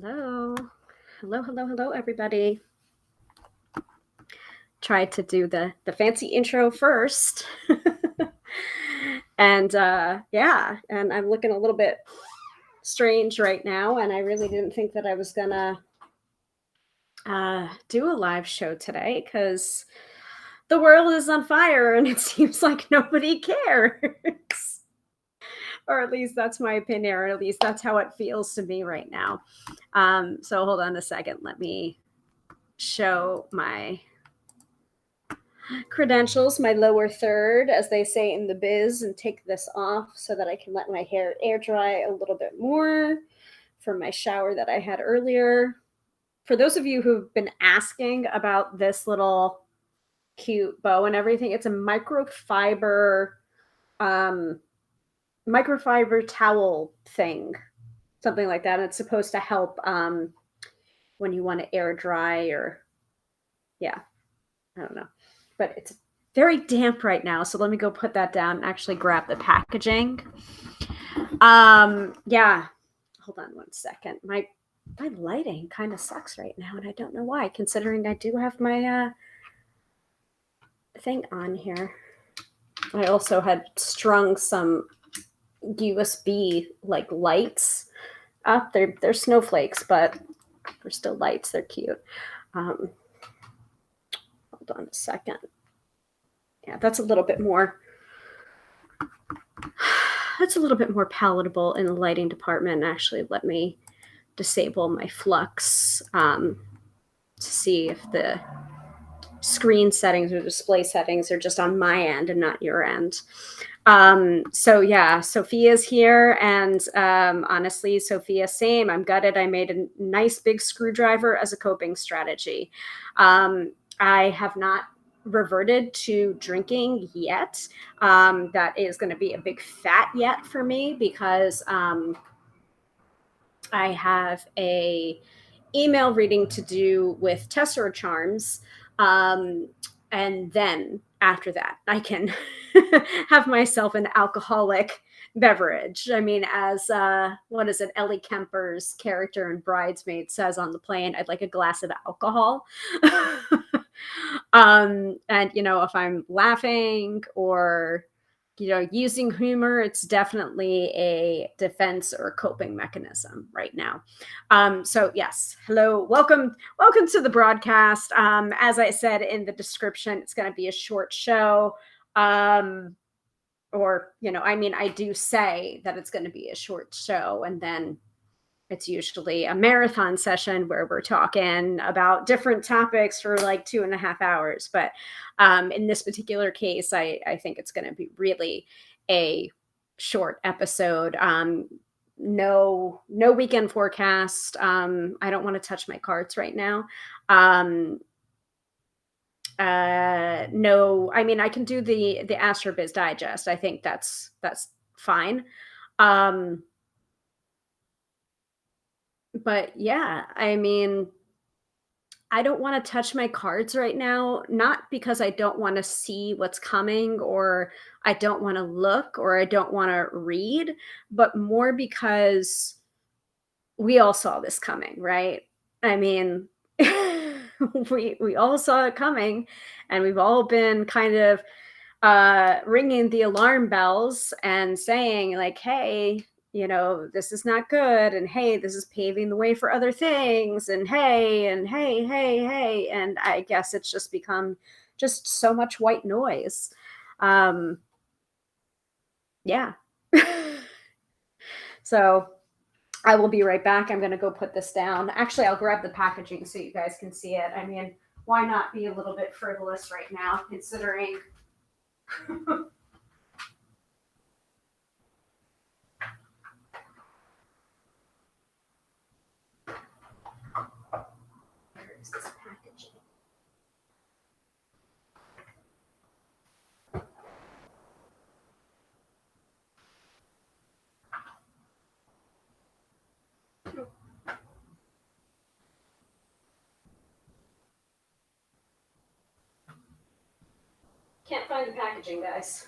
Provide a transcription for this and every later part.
Hello. Hello, everybody. Tried to do the fancy intro first. and and I'm looking a little bit strange right now, and I really didn't think that I was gonna do a live show today because the world is on fire and it seems like nobody cares. Or at least that's my opinion, or at least that's how it feels to me right now. So hold on a second. Let me show my credentials, my lower third, as they say in the biz, and take this off so that I can let my hair air dry a little bit more from my shower that I had earlier. For those of you who've been asking about this little cute bow and everything, it's a um, microfiber towel thing, something like that. And it's supposed to help when you want to air dry or yeah, I don't know, but it's very damp right now. So let me go put that down and actually grab the packaging. Yeah, hold on one second. My lighting kind of sucks right now, and I don't know why, considering I do have my thing on here. I also had strung some USB like lights up. They're snowflakes, but they're still lights. They're cute. Hold on a second. Yeah, that's a little bit more palatable in the lighting department. Actually, let me disable my flux to see if the screen settings or display settings are just on my end and not your end. So yeah, Sophia's here, and honestly, Sophia, same. I'm gutted. I made a nice big screwdriver as a coping strategy. I have not reverted to drinking yet. That is going to be a big fat yet for me because I have a email reading to do with Tessera Charms. And then after that, I can have myself an alcoholic beverage. I mean, as what is it, Ellie Kemper's character in Bridesmaid says on the plane, I'd like a glass of alcohol. And if I'm laughing or using humor, it's definitely a defense or coping mechanism right now. So yes, hello, welcome to the broadcast. As I said in the description, it's going to be a short show. I do say that it's going to be a short show, and then it's usually a marathon session where we're talking about different topics for like 2.5 hours. But in this particular case, I think it's going to be really a short episode. No weekend forecast. I don't want to touch my cards right now. No, I mean, I can do the Astrobiz digest. I think that's fine. But yeah, I mean, I don't want to touch my cards right now, not because I don't want to see what's coming or I don't want to look or I don't want to read, but more because we all saw this coming, right? I mean, we all saw it coming, and we've all been kind of ringing the alarm bells and saying like, hey, this is not good, and hey, this is paving the way for other things, and hey, and I guess it's just become just so much white noise. Yeah. So I will be right back. I'm going to go put this down. Actually, I'll grab the packaging so you guys can see it. I mean, why not be a little bit frivolous right now, considering where is this packaging? Can't find the packaging, guys.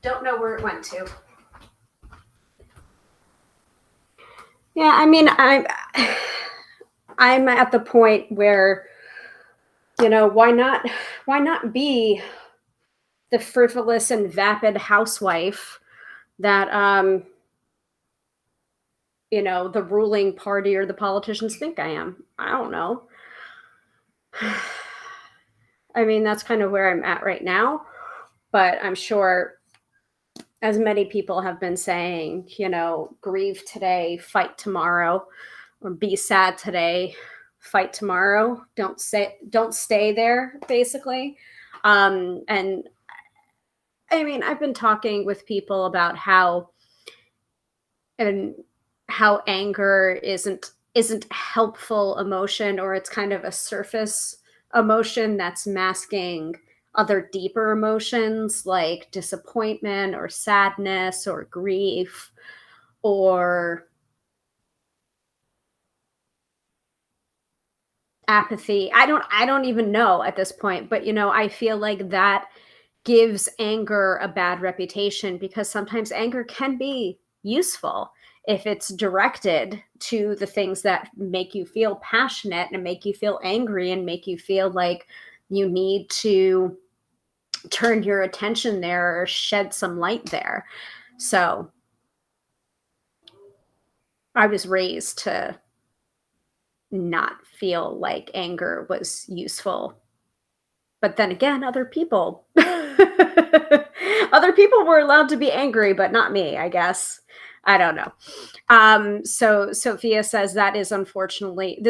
Don't know where it went to. Yeah, I mean, I'm at the point where, why not be the frivolous and vapid housewife that the ruling party or the politicians think I am. I don't know. I mean, that's kind of where I'm at right now, but I'm sure as many people have been saying, grieve today, fight tomorrow, or be sad today, fight tomorrow. Don't stay there, basically. And I mean, I've been talking with people about and how anger isn't a helpful emotion, or it's kind of a surface emotion that's masking other deeper emotions like disappointment or sadness or grief or apathy. I don't even know at this point, but I feel like that gives anger a bad reputation because sometimes anger can be useful if it's directed to the things that make you feel passionate and make you feel angry and make you feel like you need to turn your attention there or shed some light there. So I was raised to not feel like anger was useful. But then again, other people other people were allowed to be angry, but not me, I guess. I don't know. So Sophia says this is unfortunately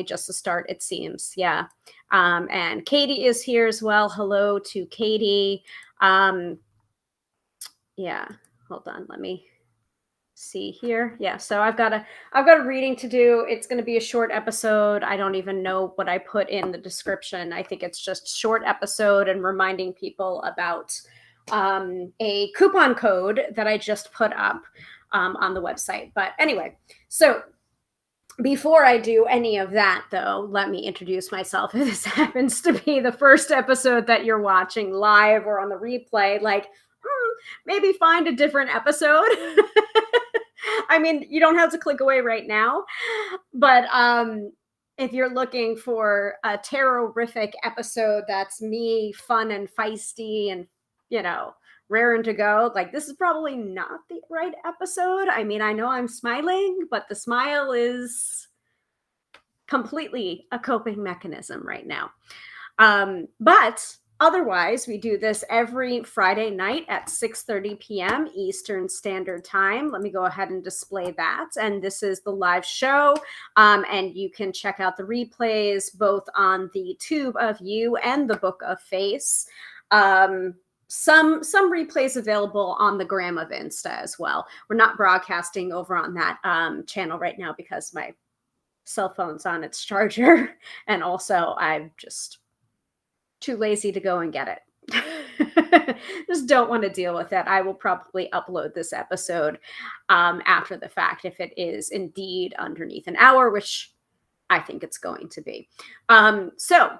just the start, it seems. Yeah. And Katie is here as well. Hello to Katie. Um, yeah, hold on, let me see here. Yeah, so I've got a reading to do. It's going to be a short episode. I don't even know what I put in the description. I think it's just short episode and reminding people about a coupon code that I just put up on the website. But anyway, so before I do any of that, though, let me introduce myself. If this happens to be the first episode that you're watching live or on the replay, like, maybe find a different episode. I mean, you don't have to click away right now, but if you're looking for a terrorific episode that's me, fun and feisty and, you know, raring to go, like, this is probably not the right episode. I mean, I know I'm smiling, but the smile is completely a coping mechanism right now. But otherwise, we do this every Friday night at 6:30 p.m. Eastern Standard Time. Let me go ahead and display that. And this is the live show. And you can check out the replays both on the Tube of You and the Book of Face. Some replays available on the Gram of Insta as well. We're not broadcasting over on that channel right now because my cell phone's on its charger, and also I'm just too lazy to go and get it. Just don't want to deal with it. I will probably upload this episode after the fact if it is indeed underneath an hour, which I think it's going to be. So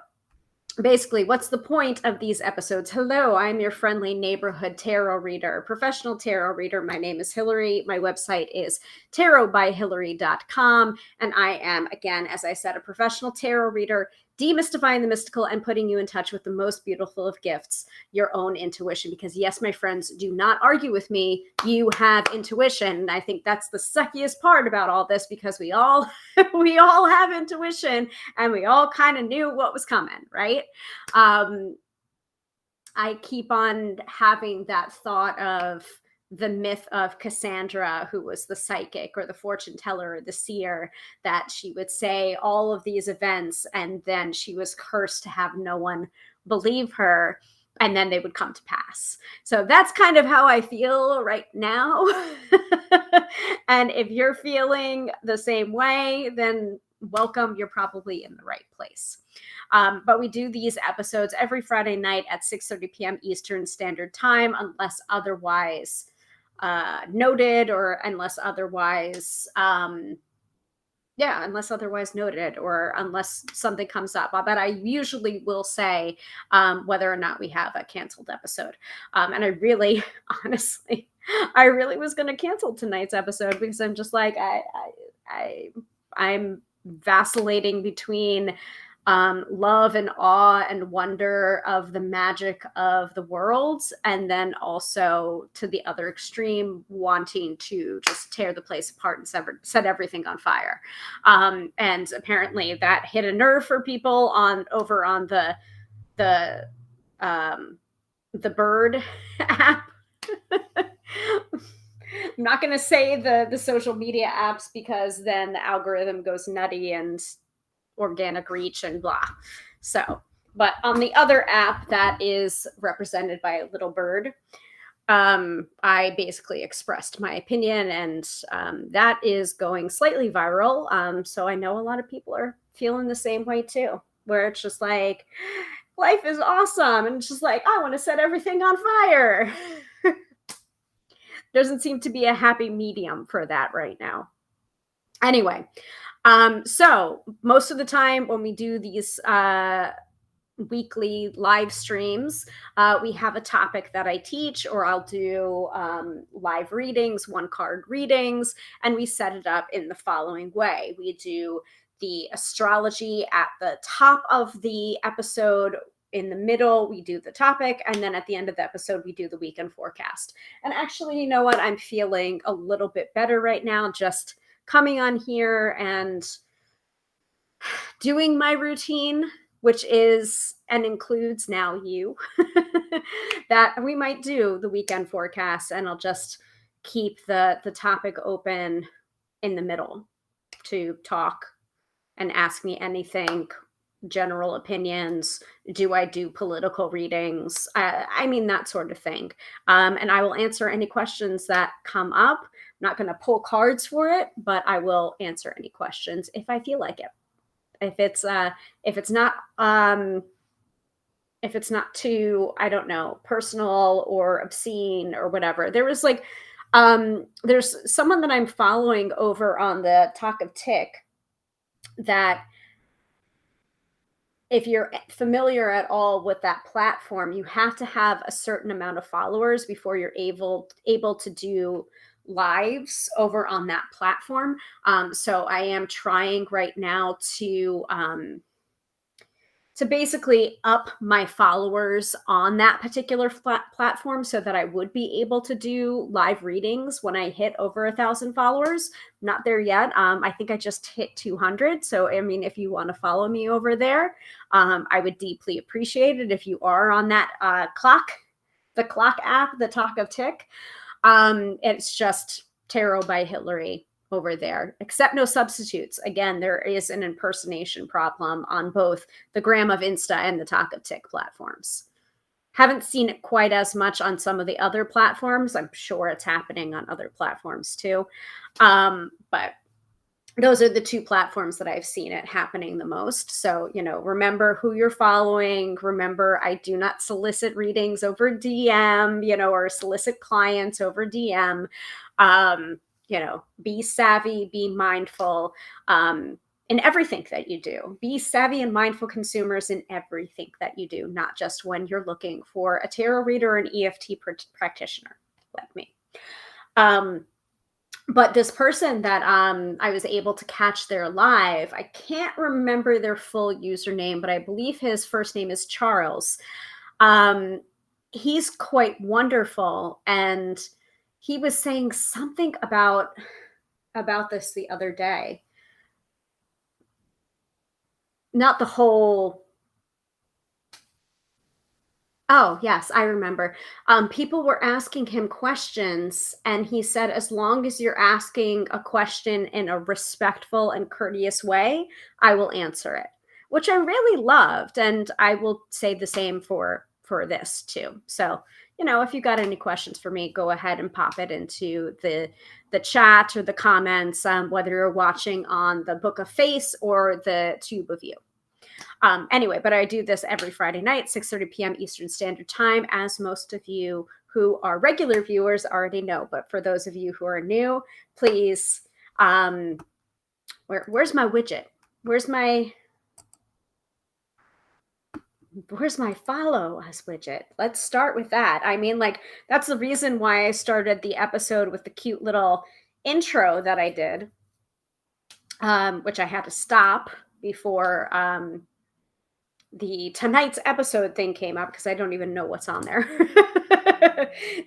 basically, what's the point of these episodes? Hello, I'm your friendly neighborhood tarot reader, professional tarot reader. My name is Hillary. My website is tarotbyhillary.com. And I am, again, as I said, a professional tarot reader, demystifying the mystical and putting you in touch with the most beautiful of gifts, your own intuition. Because yes, my friends, do not argue with me. You have intuition. And I think that's the suckiest part about all this, because we all have intuition and we all kind of knew what was coming, right? I keep on having that thought of the myth of Cassandra, who was the psychic or the fortune teller or the seer, that she would say all of these events and then she was cursed to have no one believe her, and then they would come to pass. So that's kind of how I feel right now. And if you're feeling the same way, then welcome, you're probably in the right place. But we do these episodes every Friday night at 6:30 p.m. Eastern Standard Time, unless otherwise noted, or unless otherwise Yeah, unless otherwise noted or unless something comes up. But I usually will say whether or not we have a canceled episode. And I really, honestly, I really was going to cancel tonight's episode because I'm just like, I, I'm vacillating between love and awe and wonder of the magic of the world, and then also to the other extreme, wanting to just tear the place apart and set everything on fire. And apparently that hit a nerve for people on over on the um, the Bird app. I'm not going to say the social media apps because then the algorithm goes nutty and organic reach and blah. So, but on the other app that is represented by a little bird, I basically expressed my opinion, and that is going slightly viral. So I know a lot of people are feeling the same way too, where it's just like, life is awesome. And it's just like, I want to set everything on fire. Doesn't seem to be a happy medium for that right now. Anyway, so most of the time when we do these weekly live streams, we have a topic that I teach, or I'll do live readings, one card readings, and we set it up in the following way. We do the astrology at the top of the episode. In the middle, we do the topic, and then at the end of the episode, we do the weekend forecast. And actually, you know what? I'm feeling a little bit better right now, just coming on here and doing my routine, which is and includes now you, that we might do the weekend forecast, and I'll just keep the topic open in the middle to talk and ask me anything, general opinions. Do I do political readings? I mean, that sort of thing. And I will answer any questions that come up. I'm not going to pull cards for it, but I will answer any questions if I feel like it. If it's not if it's not too, I don't know, personal or obscene or whatever. There was like there's someone that I'm following over on the Talk of Tick that, if you're familiar at all with that platform, you have to have a certain amount of followers before you're able to do lives over on that platform. So I am trying right now to basically up my followers on that particular platform so that I would be able to do live readings when I hit over 1,000 followers. Not there yet. I think I just hit 200. So, I mean, if you want to follow me over there, I would deeply appreciate it if you are on that the clock app, the Talk of Tick. It's just Tarot by Hillary over there, except no substitutes. Again, there is an impersonation problem on both the Gram of Insta and the Talk of Tick platforms. Haven't seen it quite as much on some of the other platforms. I'm sure it's happening on other platforms too. But those are the two platforms that I've seen it happening the most. So, remember who you're following. Remember, I do not solicit readings over DM, or solicit clients over DM. Be savvy, be mindful in everything that you do. Be savvy and mindful consumers in everything that you do, not just when you're looking for a tarot reader or an EFT practitioner like me. But this person that I was able to catch there live, I can't remember their full username, but I believe his first name is Charles. He's quite wonderful, and he was saying something about this the other day. Not the whole. Oh, yes, I remember. People were asking him questions, and he said, as long as you're asking a question in a respectful and courteous way, I will answer it, which I really loved. And I will say the same for this too. So, if you got any questions for me, go ahead and pop it into the chat or the comments, whether you're watching on the Book of Face or the Tube of You. Anyway, but I do this every Friday night, 6:30 p.m. Eastern Standard Time, as most of you who are regular viewers already know. But for those of you who are new, please Where's my widget? Where's my where's my follow us widget? Let's start with that. I mean, like, that's the reason why I started the episode with the cute little intro that I did, which I had to stop before the tonight's episode thing came up because I don't even know what's on there.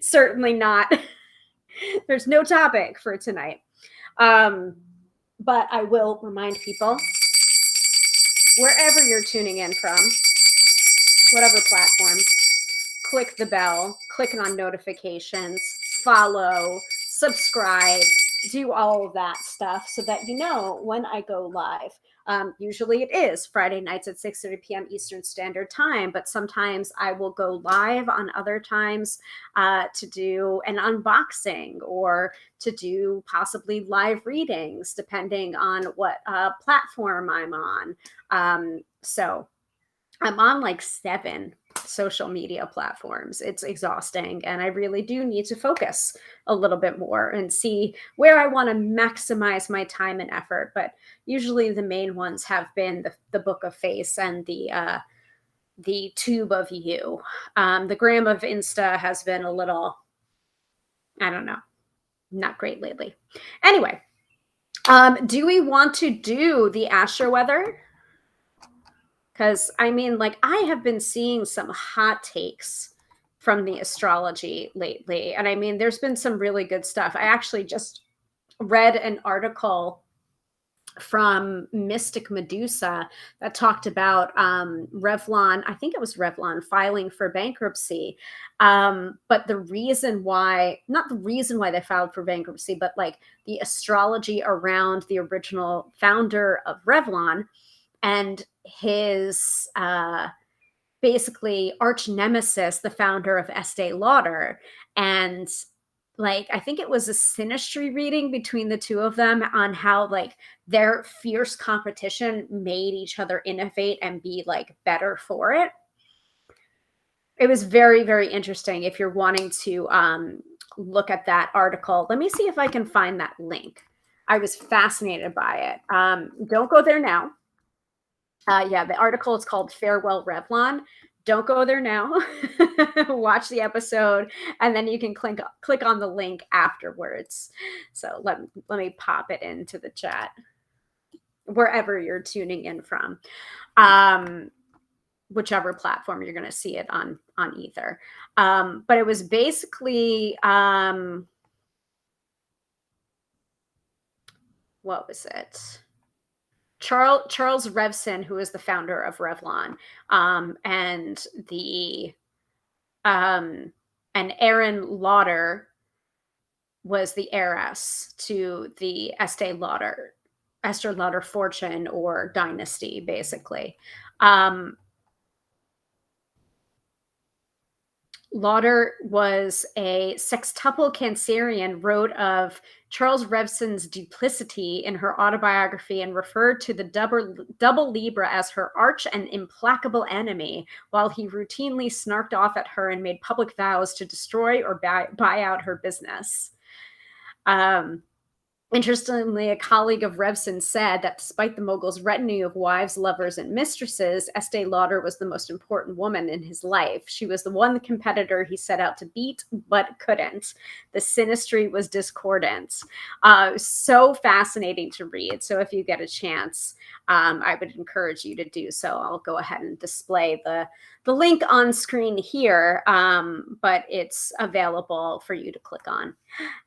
Certainly not. There's no topic for tonight. But I will remind people, wherever you're tuning in from, whatever platform, click the bell, click on notifications, follow, subscribe, do all of that stuff so that you know when I go live. Usually it is Friday nights at 6:30 p.m. Eastern Standard Time, but sometimes I will go live on other times to do an unboxing or to do possibly live readings, depending on what platform I'm on. So I'm on like 7 social media platforms. It's exhausting, and I really do need to focus a little bit more and see where I want to maximize my time and effort. But usually the main ones have been the Book of Face and the Tube of You. The gram of Insta has been a little, I don't know, not great lately. Anyway, do we want to do the Astro weather? Because I mean, like, I have been seeing some hot takes from the astrology lately. And I mean, there's been some really good stuff. I actually just read an article from Mystic Medusa that talked about Revlon. I think it was Revlon filing for bankruptcy. But the reason why, not the reason why they filed for bankruptcy, but like the astrology around the original founder of Revlon and his basically arch nemesis, the founder of Estee Lauder. And like, I think it was a synastry reading between the two of them on how like their fierce competition made each other innovate and be like better for it. It was very, very interesting. If you're wanting to look at that article, let me see if I can find that link. I was fascinated by it. Don't go there now. Yeah, the article is called Farewell Revlon. Don't go there now. Watch the episode, and then you can click on the link afterwards. So let me pop it into the chat wherever you're tuning in from, whichever platform you're going to see it on either. But it was basically what was it? Charles Revson, who is the founder of Revlon, and and Erin Lauder was the heiress to the Estee Lauder fortune or dynasty, basically. Lauder was a sextuple Cancerian, wrote of Charles Revson's duplicity in her autobiography and referred to the double Libra as her arch and implacable enemy, while he routinely snarked off at her and made public vows to destroy or buy out her business. Interestingly, a colleague of Revson said that despite the mogul's retinue of wives, lovers, and mistresses, Estee Lauder was the most important woman in his life. She was the one competitor he set out to beat, but couldn't. The synastry was discordant. So fascinating to read. So if you get a chance, I would encourage you to do so. I'll go ahead and display the link on screen here, but it's available for you to click on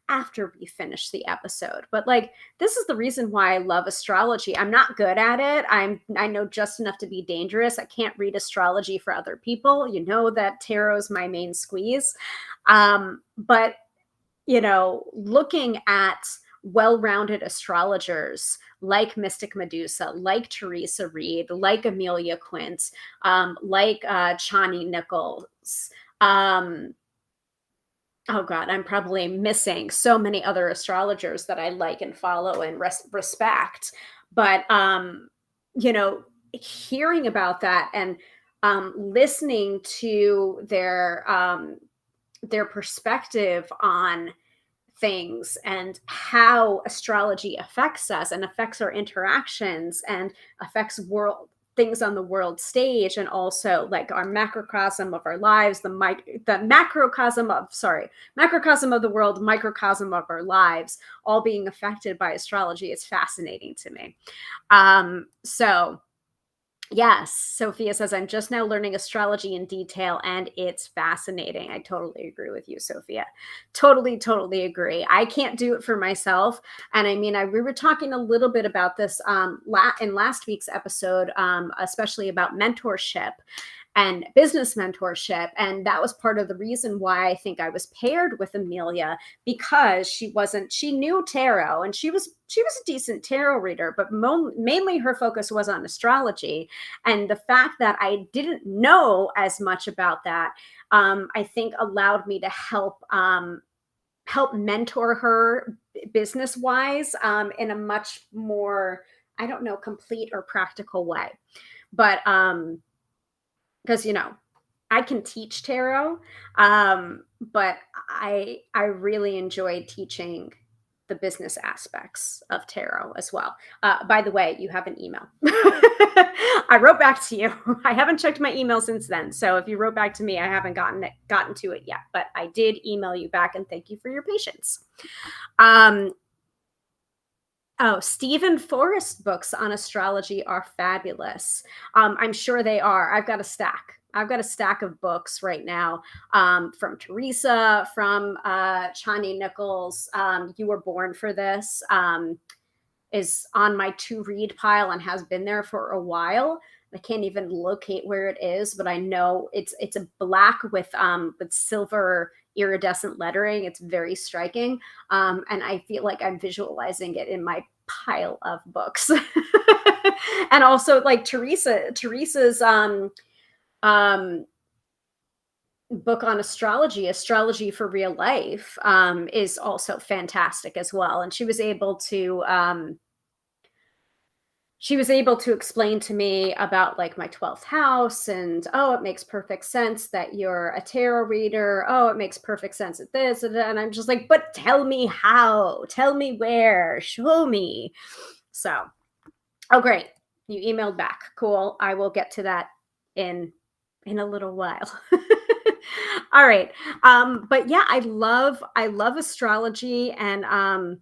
after we finish the episode. But like, this is the reason why I love astrology. I'm not good at it. I know just enough to be dangerous. I can't read astrology for other people. You know that tarot is my main squeeze. But you know, looking at well-rounded astrologers like Mystic Medusa, like Teresa Reed, like Amelia Quint, like Chani Nichols, oh God, I'm probably missing so many other astrologers that I like and follow and respect. But, you know, hearing about that and listening to their perspective on things and how astrology affects us and affects our interactions and affects world things on the world stage, and also like our macrocosm of our lives, the macrocosm of sorry macrocosm of the world, microcosm of our lives, all being affected by astrology. It's fascinating to me. So yes, Sophia says, I'm just now learning astrology in detail and it's fascinating. I totally agree with you, Sophia. Totally, totally agree. I can't do it for myself. And I mean, we were talking a little bit about this in last week's episode, especially about mentorship and business mentorship. And that was part of the reason why I think I was paired with Amelia, because she knew tarot, and she was a decent tarot reader, but mainly her focus was on astrology. And the fact that I didn't know as much about that, I think allowed me to help mentor her business wise, in a much more, I don't know, complete or practical way. But because I can teach tarot, but I really enjoy teaching the business aspects of tarot as well. By the way, you have an email. I wrote back to you. I haven't checked my email since then, so if you wrote back to me, I haven't gotten to it yet. But I did email you back, and thank you for your patience. Oh, Stephen Forrest books on astrology are fabulous. I'm sure they are. I've got a stack. I've got a stack of books right now, from Teresa, from Chani Nichols. You Were Born for This is on my to read pile and has been there for a while. I can't even locate where it is, but I know it's a black with silver iridescent lettering. It's very striking, and I feel like I'm visualizing it in my pile of books. And also like Teresa's um, book on astrology for real life, is also fantastic as well. And she was able to explain to me about like my 12th house, and oh, it makes perfect sense that you're a tarot reader. Oh, it makes perfect sense at this. And I'm just like, but tell me how, tell me where, show me. So, oh, great. You emailed back. Cool. I will get to that in a little while. All right. But yeah, I love astrology, and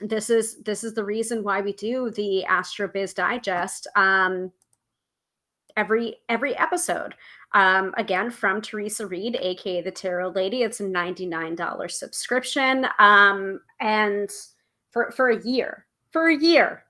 this is the reason why we do the AstroBiz Digest, every episode. Again, from Teresa Reed, aka the Tarot Lady. It's a $99 subscription, and for a year. For a year.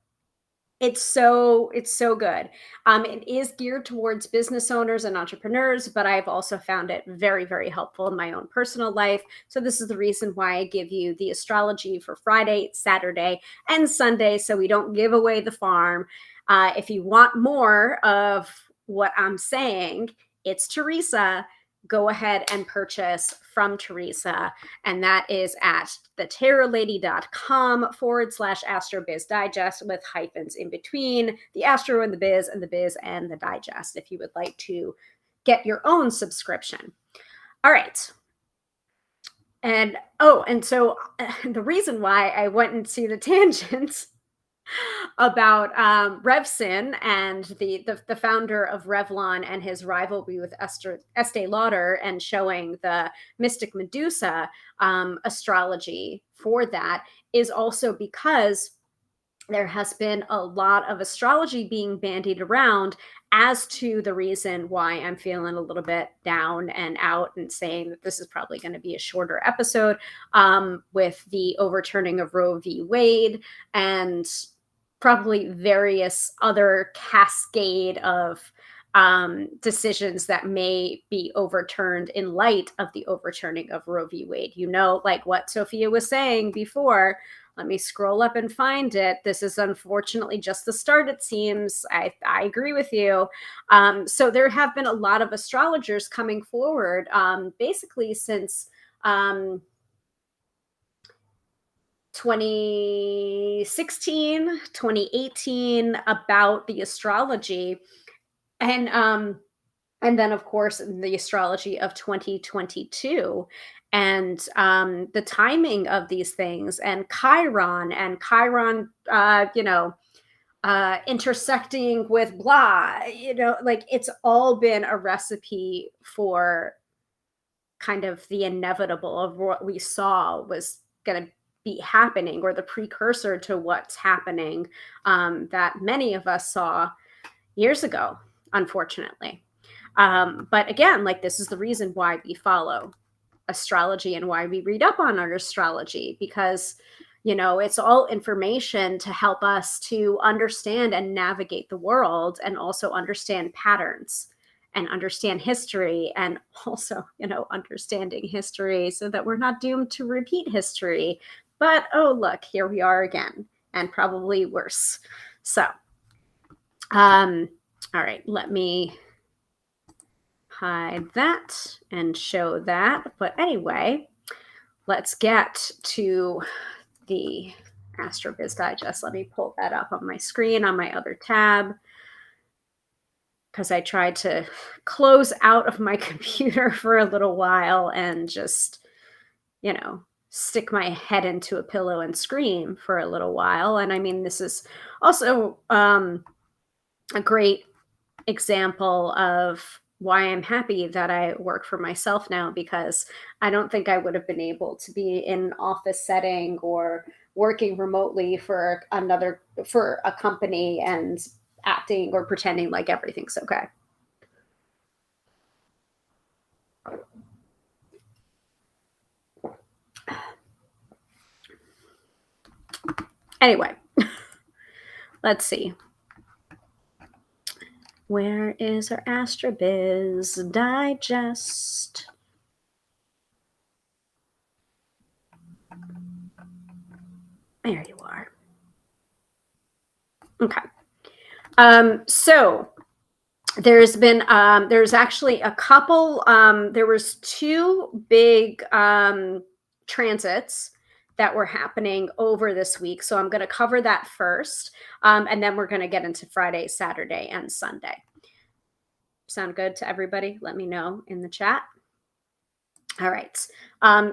It's so good. It is geared towards business owners and entrepreneurs, but I've also found it very, very helpful in my own personal life. So this is the reason why I give you the astrology for Friday, Saturday, and Sunday, so we don't give away the farm. If you want more of what I'm saying, it's Teresa. Go ahead and purchase from Teresa, and that is at thetarolady.com/astrobiz digest, with hyphens in between the astro and the biz, and the biz and the digest, if you would like to get your own subscription. All right. And so the reason why I went into the tangents about Revson and the founder of Revlon and his rivalry with Estee Lauder, and showing the Mystic Medusa astrology for that, is also because there has been a lot of astrology being bandied around as to the reason why I'm feeling a little bit down and out, and saying that this is probably going to be a shorter episode, with the overturning of Roe v. Wade, and probably various other cascade of decisions that may be overturned in light of the overturning of Roe v. Wade. Like what Sophia was saying before. Let me scroll up and find it. This is unfortunately just the start, it seems. I agree with you. So there have been a lot of astrologers coming forward, basically since 2016, 2018, about the astrology. And And then, of course, the astrology of 2022 and the timing of these things and Chiron, intersecting with blah, like it's all been a recipe for kind of the inevitable of what we saw was going to be happening, or the precursor to what's happening, that many of us saw years ago, unfortunately. But again, like this is the reason why we follow astrology and why we read up on our astrology, because it's all information to help us to understand and navigate the world, and also understand patterns and understand history, and also understanding history so that we're not doomed to repeat history. But oh look, here we are again, and probably worse. So all right, let me hide that and show that. But anyway, let's get to the AstroBiz Digest. Let me pull that up on my screen on my other tab, because I tried to close out of my computer for a little while and just, stick my head into a pillow and scream for a little while. And I mean, this is also a great example of why I'm happy that I work for myself now, because I don't think I would have been able to be in an office setting or working remotely for a company and acting or pretending like everything's okay. Anyway, let's see. Where is our AstroBiz Digest? There you are. Okay. So there's actually a couple, there was two big transits that were happening over this week. So I'm going to cover that first. And then we're going to get into Friday, Saturday, and Sunday. Sound good to everybody? Let me know in the chat. All right.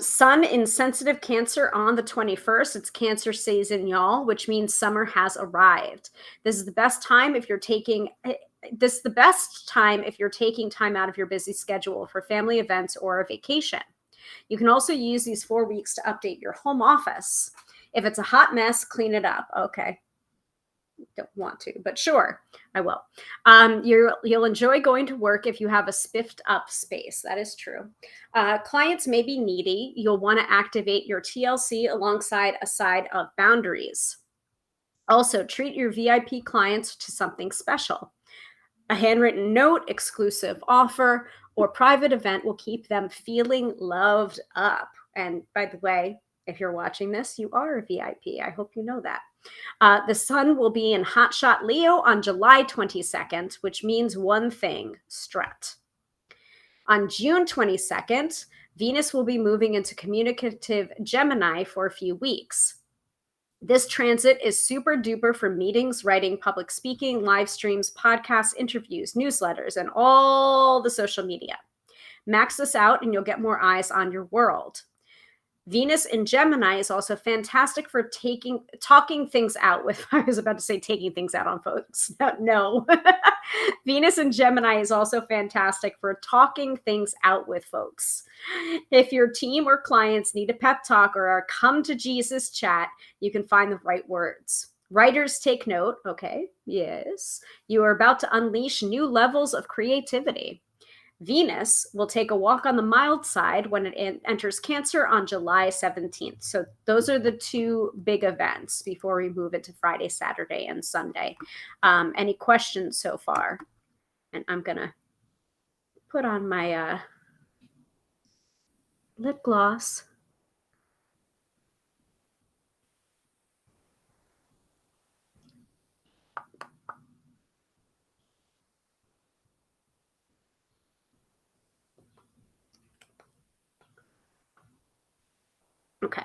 Sun in sensitive Cancer on the 21st. It's Cancer season, y'all, which means summer has arrived. This is the best time if you're taking time out of your busy schedule for family events or a vacation. You can also use these 4 weeks to update your home office. If it's a hot mess, clean it up. Okay. Don't want to, but sure, I will. You'll enjoy going to work if you have a spiffed up space. That is true. Clients may be needy. You'll want to activate your TLC alongside a side of boundaries. Also, treat your VIP clients to something special. A handwritten note, exclusive offer, or private event will keep them feeling loved up. And by the way, if you're watching this, you are a VIP. I hope you know that. The sun will be in Hotshot Leo on July 22nd, which means one thing: strut. On June 22nd, Venus will be moving into communicative Gemini for a few weeks. This transit is super duper for meetings, writing, public speaking, live streams, podcasts, interviews, newsletters, and all the social media. Max this out and you'll get more eyes on your world. Venus in Gemini is also fantastic for talking things out with. I was about to say taking things out on folks. No. Venus in Gemini is also fantastic for talking things out with folks. If your team or clients need a pep talk or a come to Jesus chat, you can find the right words. Writers, take note. Okay, yes. You are about to unleash new levels of creativity. Venus will take a walk on the mild side when it enters Cancer on July 17th. So those are the two big events before we move into Friday, Saturday, and Sunday. Any questions so far? And I'm going to put on my lip gloss. Okay.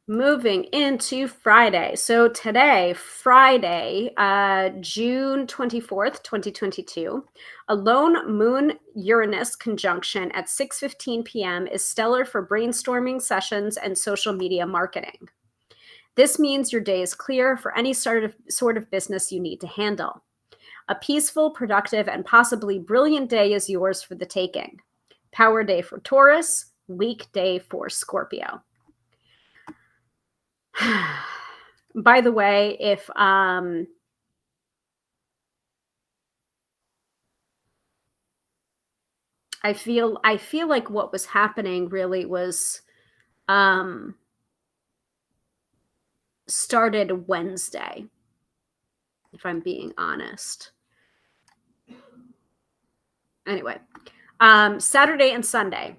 Moving into Friday. So today, Friday, June 24th, 2022, a lone moon Uranus conjunction at 6:15 p.m. is stellar for brainstorming sessions and social media marketing. This means your day is clear for any sort of business you need to handle. A peaceful, productive, and possibly brilliant day is yours for the taking. Power day for Taurus, weak day for Scorpio. By the way, if I feel like what was happening really was um started Wednesday, if I'm being honest. Anyway, Saturday and Sunday.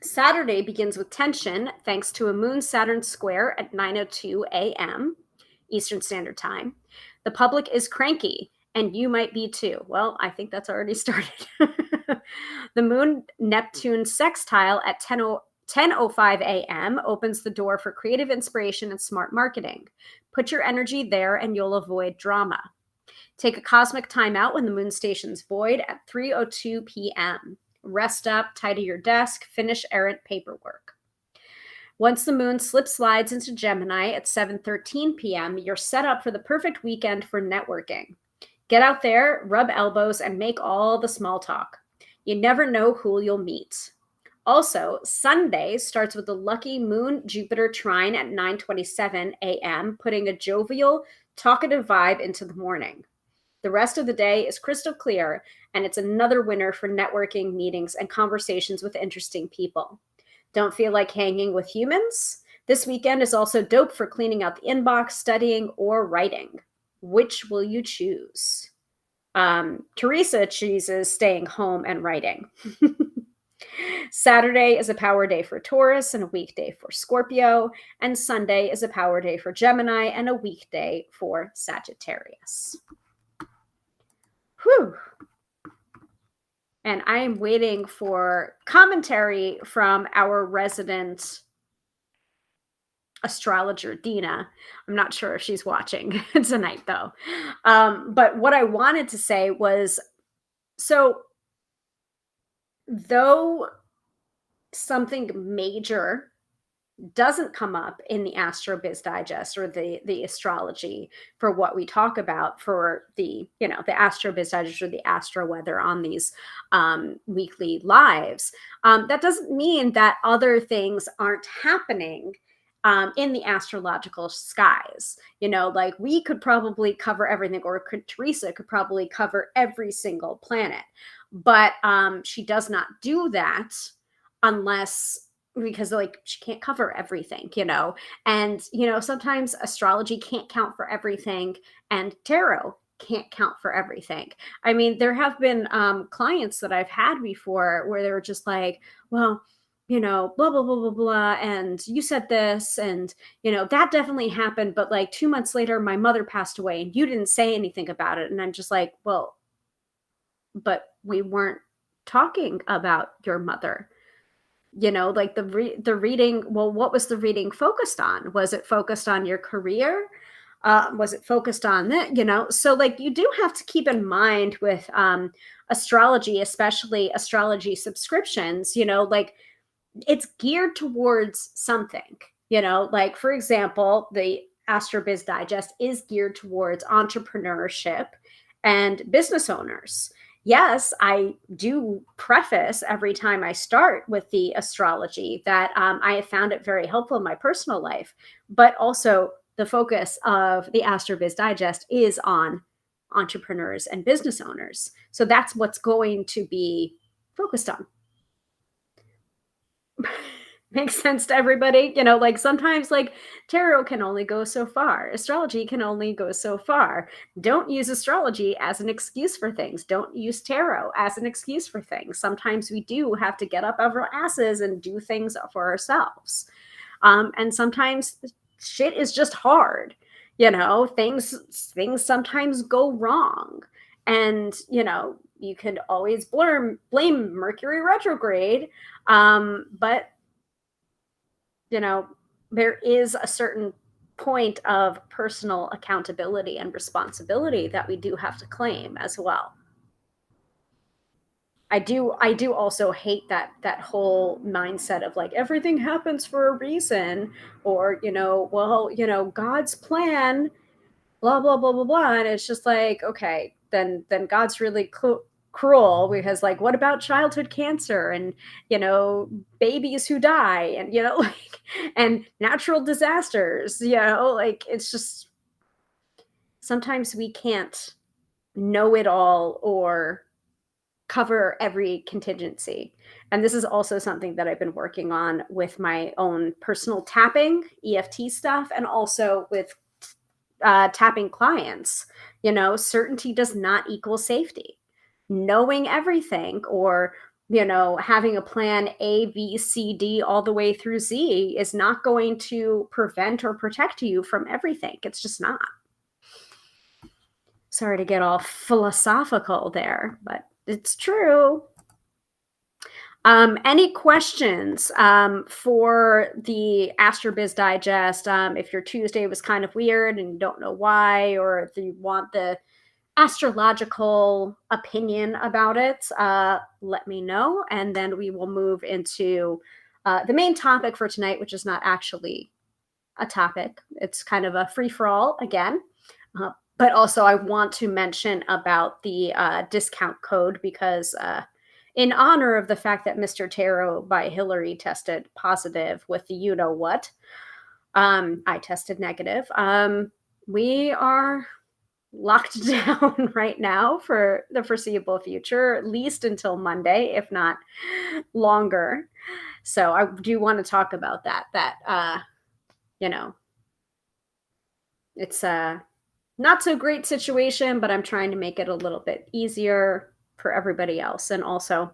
Saturday begins with tension thanks to a Moon Saturn square at 9:02 a.m. Eastern Standard Time. The public is cranky, and you might be too. Well, I think that's already started. The Moon Neptune sextile at 10:05 a.m. opens the door for creative inspiration and smart marketing. Put your energy there, and you'll avoid drama. Take a cosmic timeout when the moon station's void at 3:02 p.m. Rest up, tidy your desk, finish errant paperwork. Once the moon slides into Gemini at 7:13 p.m., you're set up for the perfect weekend for networking. Get out there, rub elbows, and make all the small talk. You never know who you'll meet. Also, Sunday starts with a lucky Moon Jupiter trine at 9:27 a.m., putting a jovial, talkative vibe into the morning. The rest of the day is crystal clear, and it's another winner for networking, meetings, and conversations with interesting people. Don't feel like hanging with humans? This weekend is also dope for cleaning out the inbox, studying, or writing. Which will you choose? Teresa chooses staying home and writing. Saturday is a power day for Taurus and a weekday for Scorpio, and Sunday is a power day for Gemini and a weekday for Sagittarius. Whew. And I am waiting for commentary from our resident astrologer, Dina. I'm not sure if she's watching tonight, though. But what I wanted to say was, so though something major doesn't come up in the Astro Biz Digest or the astrology for what we talk about for the Astro Biz Digest or the Astro Weather on these weekly lives. That doesn't mean that other things aren't happening in the astrological skies. Like we could probably cover everything, or Teresa could probably cover every single planet, but she does not do that unless because like she can't cover everything. And sometimes astrology can't count for everything, and tarot can't count for everything. I mean, there have been clients that I've had before where they were just like, well, blah blah blah blah blah, and you said this, and that definitely happened, but like 2 months later my mother passed away and you didn't say anything about it. And I'm just like, well, but we weren't talking about your mother. Like the reading, well, what was the reading focused on? Was it focused on your career? Was it focused on that? So like you do have to keep in mind with astrology, especially astrology subscriptions, like it's geared towards something. Like for example, the AstroBiz Digest is geared towards entrepreneurship and business owners. Yes, I do preface every time I start with the astrology that I have found it very helpful in my personal life, but also the focus of the AstroBiz Digest is on entrepreneurs and business owners. So that's what's going to be focused on. Makes sense to everybody. Like sometimes like tarot can only go so far. Astrology can only go so far. Don't use astrology as an excuse for things. Don't use tarot as an excuse for things. Sometimes we do have to get up out of our asses and do things for ourselves. And sometimes shit is just hard. Things sometimes go wrong. And you can always blame Mercury retrograde. But there is a certain point of personal accountability and responsibility that we do have to claim as well. I do also hate that whole mindset of like everything happens for a reason, or well, God's plan, blah blah blah blah blah, and it's just like, okay, then God's really cruel, because like what about childhood cancer and babies who die, and like, and natural disasters, like it's just sometimes we can't know it all or cover every contingency. And this is also something that I've been working on with my own personal tapping, EFT stuff, and also with tapping clients. Certainty does not equal safety. Knowing everything, or having a plan A, B, C, D all the way through Z is not going to prevent or protect you from everything. It's just not. Sorry to get all philosophical there, but it's true. Any questions for the Astrobiz Digest? If your Tuesday was kind of weird and you don't know why, or if you want the astrological opinion about it, let me know. And then we will move into the main topic for tonight, which is not actually a topic. It's kind of a free for all again. But also, I want to mention about the discount code, because in honor of the fact that Mr. Tarot by Hillary tested positive with the what, I tested negative. We are locked down right now for the foreseeable future, at least until Monday, if not longer. So I do want to talk about that, it's a not so great situation, but I'm trying to make it a little bit easier for everybody else. And also,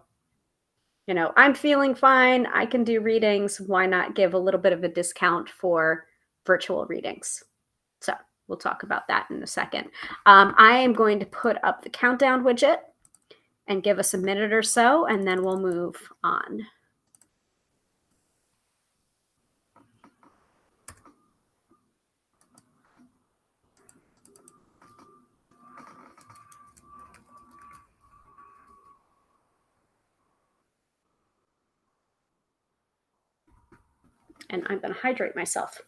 I'm feeling fine. I can do readings. Why not give a little bit of a discount for virtual readings? So we'll talk about that in a second. I am going to put up the countdown widget and give us a minute or so, and then we'll move on. And I'm going to hydrate myself.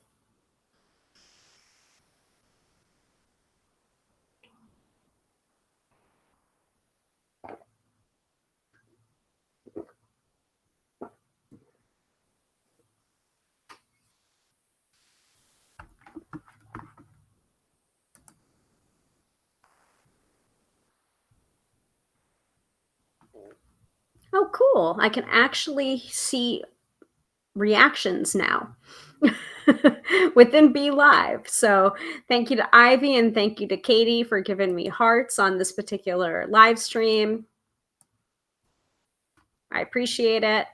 Oh, cool. I can actually see reactions now within Be Live. So thank you to Ivy and thank you to Katie for giving me hearts on this particular live stream. I appreciate it.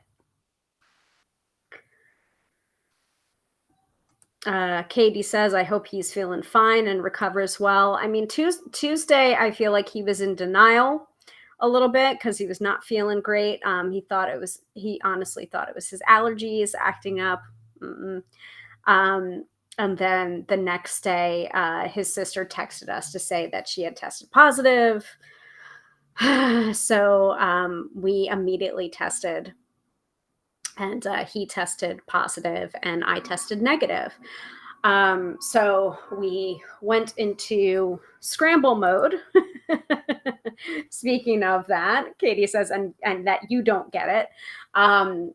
Katie says, I hope he's feeling fine and recovers well. I mean, Tuesday, I feel like he was in denial a little bit because he was not feeling great. He honestly thought it was his allergies acting up. And then the next day, his sister texted us to say that she had tested positive. So we immediately tested, and he tested positive and I tested negative. So we went into scramble mode. Speaking of that, Katie says, and that you don't get it.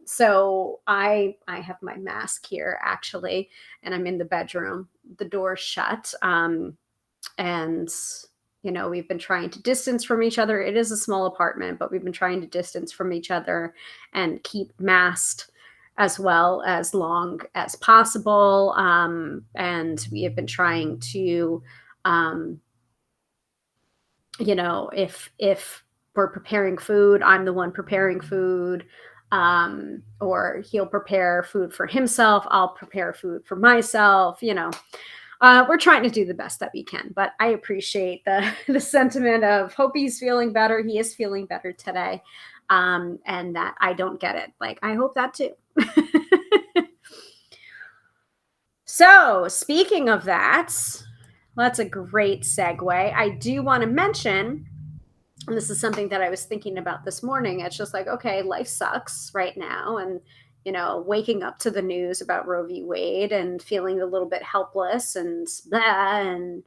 So I have my mask here actually, and I'm in the bedroom, the door's shut. And we've been trying to distance from each other. It is a small apartment, but we've been trying to distance from each other and keep masked as well as long as possible. And we have been trying to, if we're preparing food, I'm the one preparing food, or he'll prepare food for himself, I'll prepare food for myself. We're trying to do the best that we can, but I appreciate the sentiment of hope he's feeling better. He is feeling better today. And that I don't get it. Like, I hope that too. So, speaking of that, that's a great segue. I do want to mention, and this is something that I was thinking about this morning. It's just like, okay, life sucks right now. And, waking up to the news about Roe v. Wade and feeling a little bit helpless and blah, and,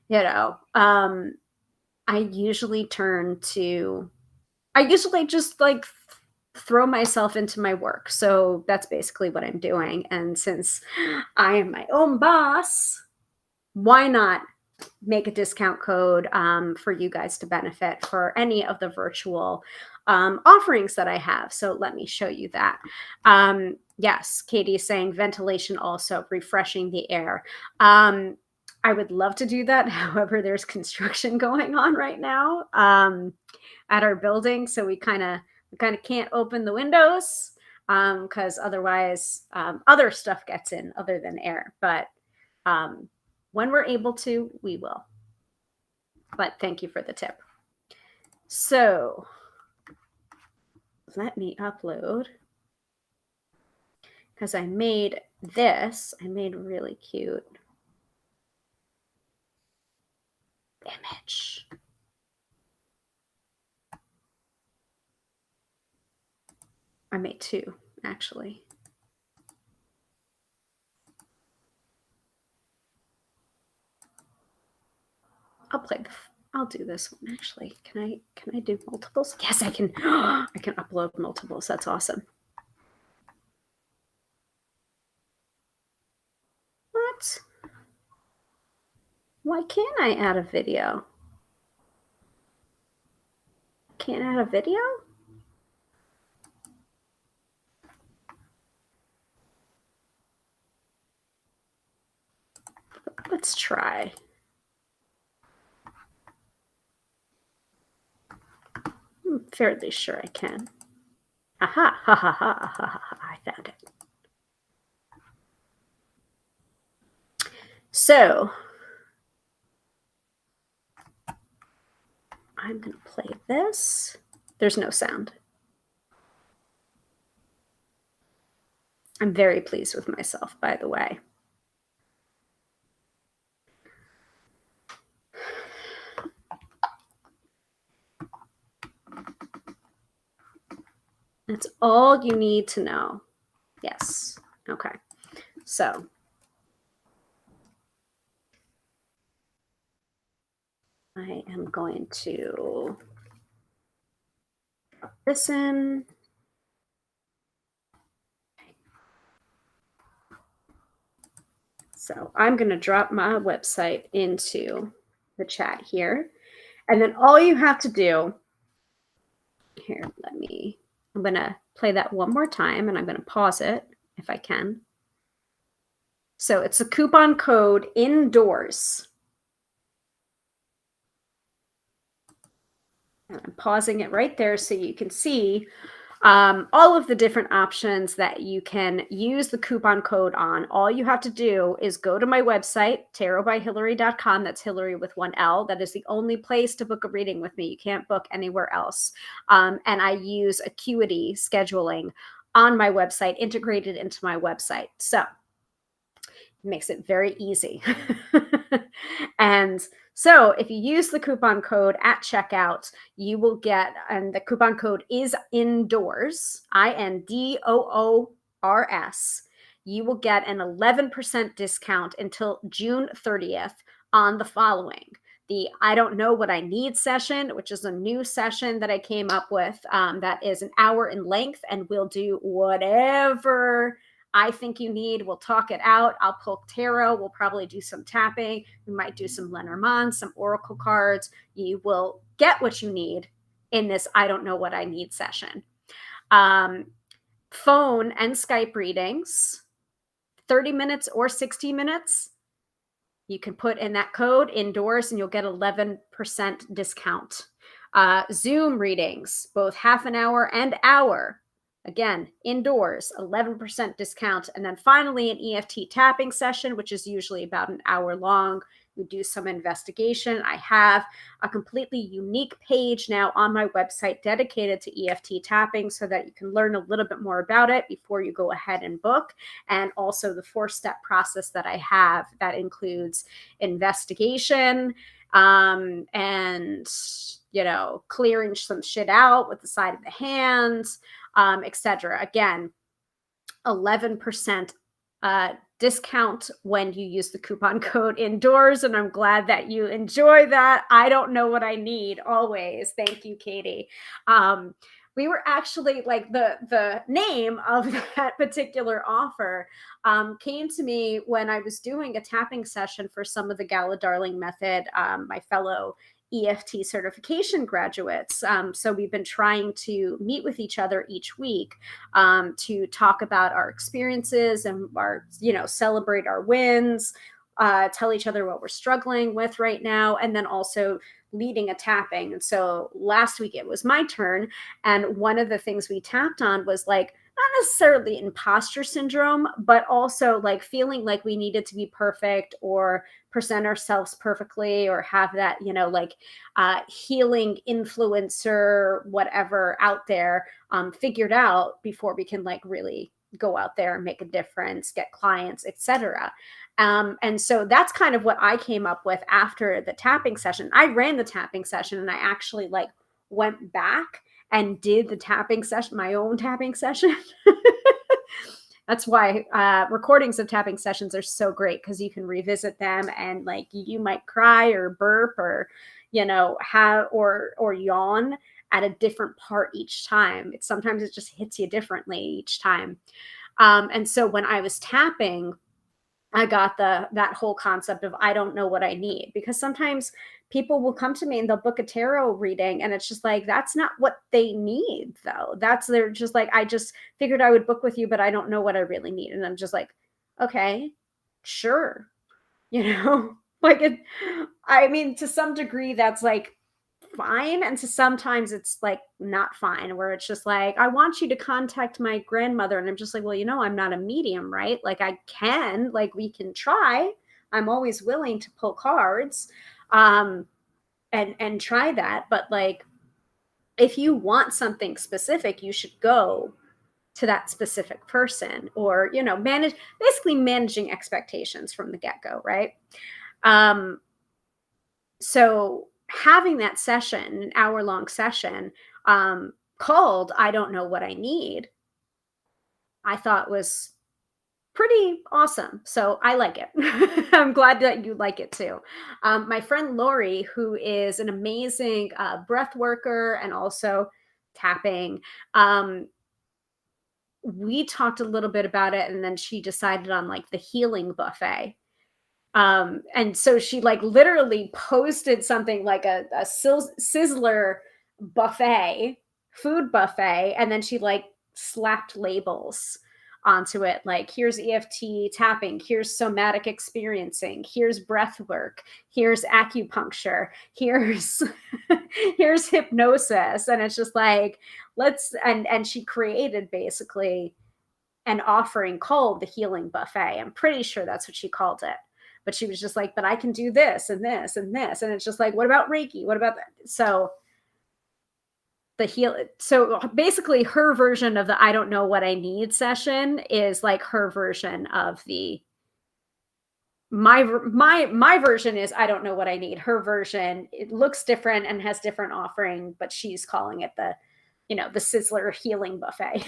you know, um, I usually I usually just like throw myself into my work. So that's basically what I'm doing. And since I am my own boss, why not make a discount code for you guys to benefit for any of the virtual offerings that I have? So let me show you that. Yes, Katie is saying ventilation also, refreshing the air. I would love to do that. However, there's construction going on right now at our building. So we kind of can't open the windows because otherwise other stuff gets in other than air. But when we're able to, we will. But thank you for the tip. So let me upload, because I made really cute image. I made two, actually. I'll do this one actually. Can I do multiples? Yes, I can. I can upload multiples. That's awesome. What? Why can't I add a video? Can't add a video? Let's try. I'm fairly sure I can. Aha, ha ha ha ha ha ha, I found it. So I'm going to play this. There's no sound. I'm very pleased with myself, by the way. That's all you need to know. Yes. Okay. So I am going to put this in. So I'm going to drop my website into the chat here. And then all you have to do here, I'm going to play that one more time, and I'm going to pause it if I can. So it's a coupon code indoors. And I'm pausing it right there so you can see all of the different options that you can use the coupon code on. All you have to do is go to my website, tarotbyhillary.com. That's Hillary with one L. That is the only place to book a reading with me. You can't book anywhere else. And I use Acuity scheduling on my website, integrated into my website. So it makes it very easy. And so if you use the coupon code at checkout, you will get, and the coupon code is indoors, INDOORS. You will get an 11% discount until June 30th on the following: the I Don't Know What I Need session, which is a new session that I came up with that is an hour in length, and we'll do whatever I think you need. We'll talk it out. I'll pull tarot. We'll probably do some tapping. We might do some Lenormand, some oracle cards. You will get what you need in this I Don't Know What I Need session. Phone and Skype readings, 30 minutes or 60 minutes. You can put in that code indoors and you'll get 11% discount. Zoom readings, both half an hour and hour. Again, indoors, 11% discount. And then finally, an EFT tapping session, which is usually about an hour long. We do some investigation. I have a completely unique page now on my website dedicated to EFT tapping so that you can learn a little bit more about it before you go ahead and book. And also the 4-step process that I have that includes investigation, and clearing some shit out with the side of the hands, etc. Again, 11% discount when you use the coupon code indoors. And I'm glad that you enjoy that. I don't know what I need always. Thank you, Katie. We were actually like the name of that particular offer came to me when I was doing a tapping session for some of the Gala Darling Method, my fellow EFT certification graduates. So we've been trying to meet with each other each week to talk about our experiences and celebrate our wins, tell each other what we're struggling with right now, and then also leading a tapping. And so last week it was my turn. And one of the things we tapped on was like, not necessarily imposter syndrome, but also like feeling like we needed to be perfect or present ourselves perfectly or have that, healing influencer, whatever out there figured out before we can like really go out there and make a difference, get clients, etc. And so that's kind of what I came up with after the tapping session. I ran the tapping session and I actually like went back and did the tapping session, my own tapping session. That's why recordings of tapping sessions are so great, because you can revisit them and like you might cry or burp or have or yawn at a different part each time. Sometimes it just hits you differently each time. And so when I was tapping, I got that whole concept of I don't know what I need, because sometimes people will come to me and they'll book a tarot reading and it's just like that's not what they need though. They're just like, I just figured I would book with you, but I don't know what I really need. And I'm just like, okay, sure. Like I mean, to some degree that's like fine, and so sometimes it's like not fine, where it's just like I want you to contact my grandmother, and I'm just like, well, I'm not a medium, right? Like I can, like we can try. I'm always willing to pull cards and try that, but like if you want something specific, you should go to that specific person, or managing expectations from the get-go, right? So having that session, an hour-long session, called I Don't Know What I Need, I thought was pretty awesome. So I like it. I'm glad that you like it too. My friend Lori, who is an amazing breath worker and also tapping, we talked a little bit about it, and then she decided on like the healing buffet. And so she like literally posted something like a Sizzler buffet, food buffet, and then she like slapped labels onto it, like here's EFT tapping, here's somatic experiencing, here's breath work, here's acupuncture, here's here's hypnosis. And it's just like, and she created basically an offering called the healing buffet. I'm pretty sure that's what she called it. But she was just like, but I can do this and this and this. And it's just like, what about Reiki? What about that? So so basically her version of the I don't know what I need session is like her version of the my version is I don't know what I need. Her version, it looks different and has different offering, but she's calling it the Sizzler healing buffet.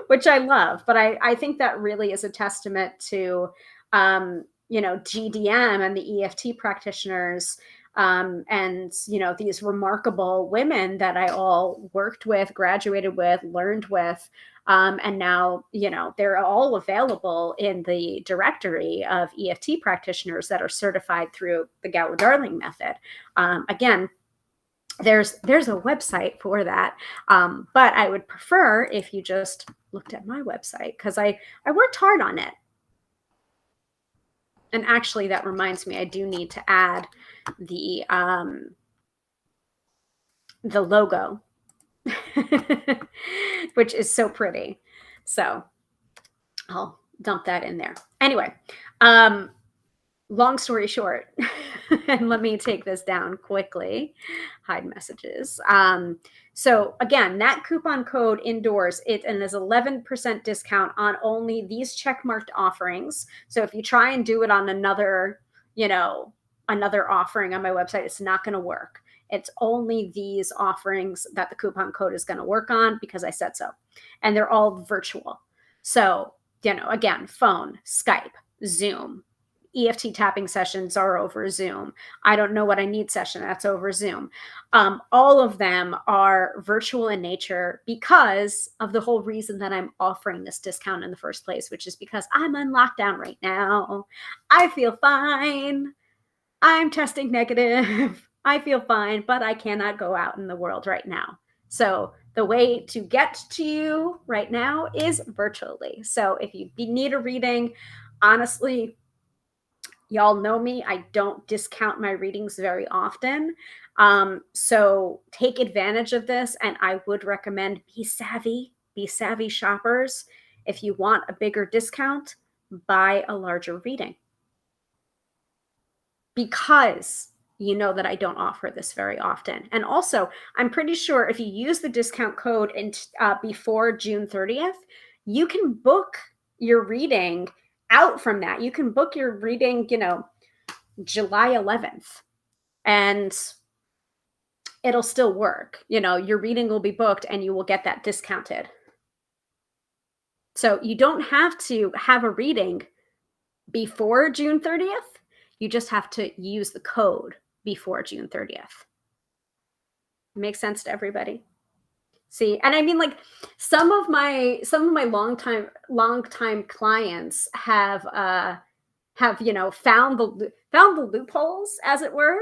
Which I love, but I think that really is a testament to, GDM and the EFT practitioners, and, these remarkable women that I all worked with, graduated with, learned with. And now, they're all available in the directory of EFT practitioners that are certified through the Gala Darling method. Again, there's a website for that, but I would prefer if you just looked at my website, because I worked hard on it. And actually that reminds me, I do need to add the logo which is so pretty, so I'll dump that in there anyway. Long story short, and let me take this down quickly, hide messages. So again, that coupon code indoors, it and there's 11% discount on only these check marked offerings. So if you try and do it on another, another offering on my website, it's not going to work. It's only these offerings that the coupon code is going to work on because I said so. And they're all virtual. So, again, phone, Skype, Zoom, EFT tapping sessions are over Zoom. I don't know what I need session, that's over Zoom. All of them are virtual in nature because of the whole reason that I'm offering this discount in the first place, which is because I'm on lockdown right now. I feel fine. I'm testing negative. I feel fine, but I cannot go out in the world right now. So the way to get to you right now is virtually. So if you need a reading, honestly, y'all know me. I don't discount my readings very often. So take advantage of this. And I would recommend be savvy shoppers. If you want a bigger discount, buy a larger reading. Because you know that I don't offer this very often. And also, I'm pretty sure if you use the discount code before June 30th, you can book your reading out from that. You can book your reading, July 11th, and it'll still work. Your reading will be booked and you will get that discounted. So you don't have to have a reading before June 30th. You just have to use the code before June 30th. Makes sense to everybody? See, and I mean, like, some of my longtime clients have found the loopholes, as it were,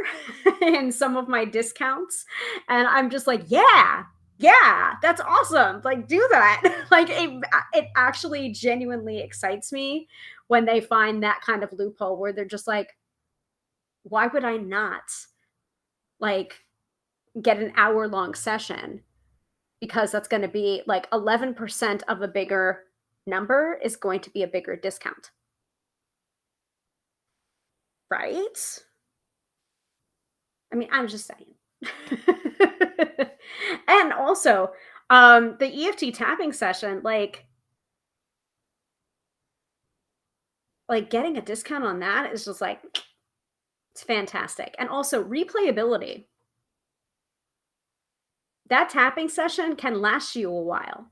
in some of my discounts, and I'm just like, yeah, that's awesome, like, do that. Like, it actually genuinely excites me when they find that kind of loophole where they're just like, why would I not, like, get an hour-long session? Because that's gonna be, like, 11% of a bigger number is going to be a bigger discount. Right? I mean, I'm just saying. And also, the EFT tapping session, getting a discount on that is just like, it's fantastic. And also replayability. That tapping session can last you a while.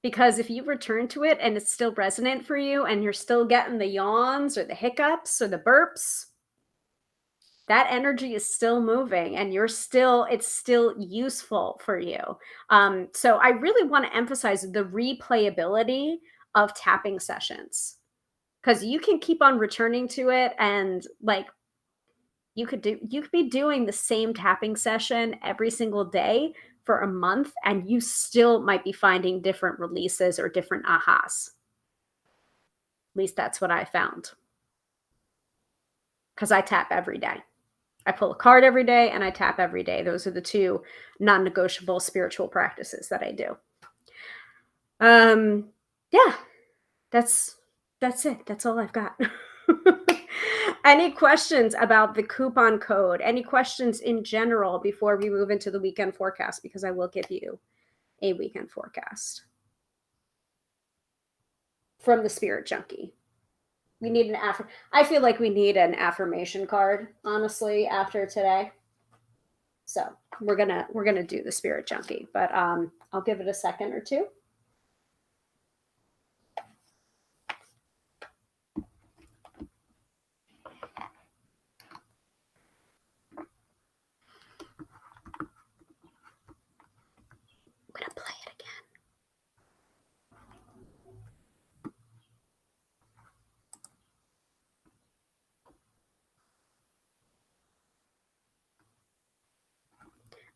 Because if you return to it and it's still resonant for you and you're still getting the yawns or the hiccups or the burps, that energy is still moving and it's still useful for you. So I really want to emphasize the replayability of tapping sessions, because you can keep on returning to it, and like you could be doing the same tapping session every single day for a month and you still might be finding different releases or different ahas. At least that's what I found. Because I tap every day. I pull a card every day and I tap every day. Those are the two non-negotiable spiritual practices that I do. Yeah, that's it. That's all I've got. Any questions about the coupon code? Any questions in general before we move into the weekend forecast? Because I will give you a weekend forecast from the Spirit Junkie. We need I feel like we need an affirmation card, honestly, after today. So we're gonna do the Spirit Junkie, but I'll give it a second or two. I'm gonna play it again.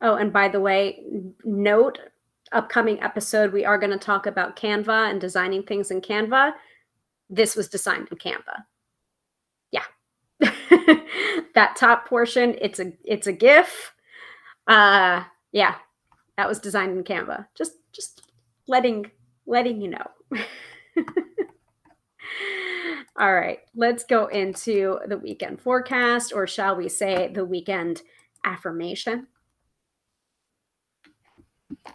Oh, and by the way, note, upcoming episode, we are going to talk about Canva and designing things in Canva. This was designed in Canva. Yeah. That top portion, it's a GIF. Yeah, that was designed in Canva. Just letting you know. All right, let's go into the weekend forecast, or shall we say the weekend affirmation.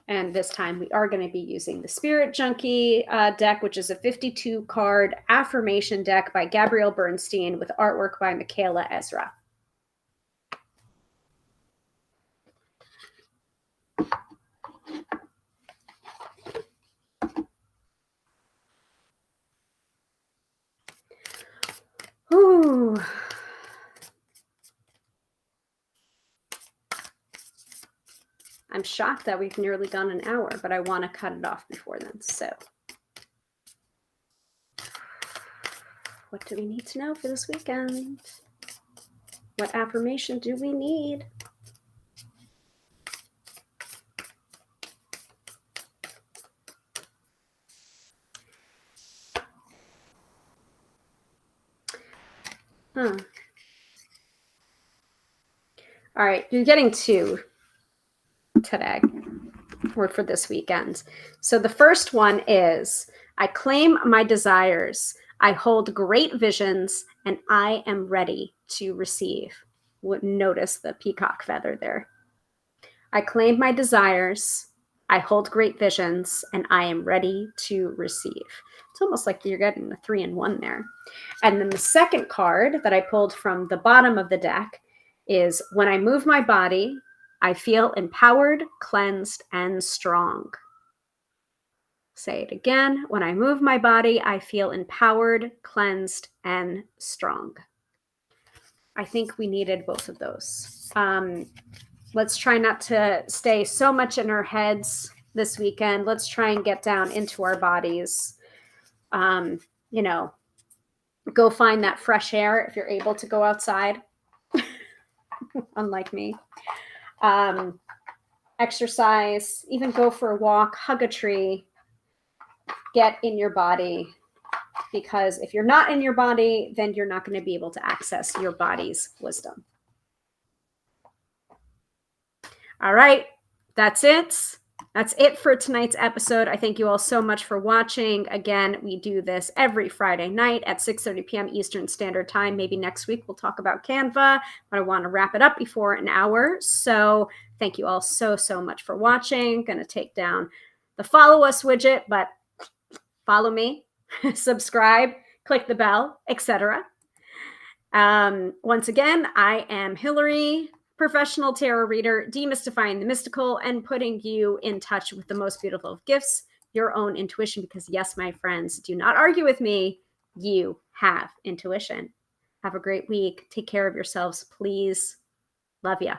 And this time we are going to be using the Spirit Junkie deck, which is a 52 card affirmation deck by Gabrielle Bernstein with artwork by Michaela Ezra. Ooh. I'm shocked that we've nearly gone an hour, but I want to cut it off before then. So, what do we need to know for this weekend? What affirmation do we need? Huh. All right, you're getting two today, or for this weekend. So the first one is, I claim my desires. I hold great visions, and I am ready to receive. Notice the peacock feather there. I claim my desires. I hold great visions, and I am ready to receive. It's almost like you're getting a 3-in-1 there. And then the second card that I pulled from the bottom of the deck is, when I move my body, I feel empowered, cleansed, and strong. Say it again. When I move my body, I feel empowered, cleansed, and strong. I think we needed both of those. Let's try not to stay so much in our heads this weekend. Let's try and get down into our bodies. You know, go find that fresh air if you're able to go outside, unlike me. Exercise, even go for a walk, hug a tree, get in your body, because if you're not in your body, then you're not going to be able to access your body's wisdom. All right, that's it. That's it for tonight's episode. I thank you all so much for watching. Again, we do this every Friday night at 6:30 p.m. Eastern Standard Time. Maybe next week we'll talk about Canva, but I want to wrap it up before an hour. So thank you all so, so much for watching. Going to take down the follow us widget, but follow me, subscribe, click the bell, etc. Once again, I am Hillary, professional tarot reader, demystifying the mystical and putting you in touch with the most beautiful of gifts, your own intuition. Because yes, my friends, do not argue with me. You have intuition. Have a great week. Take care of yourselves, please. Love ya.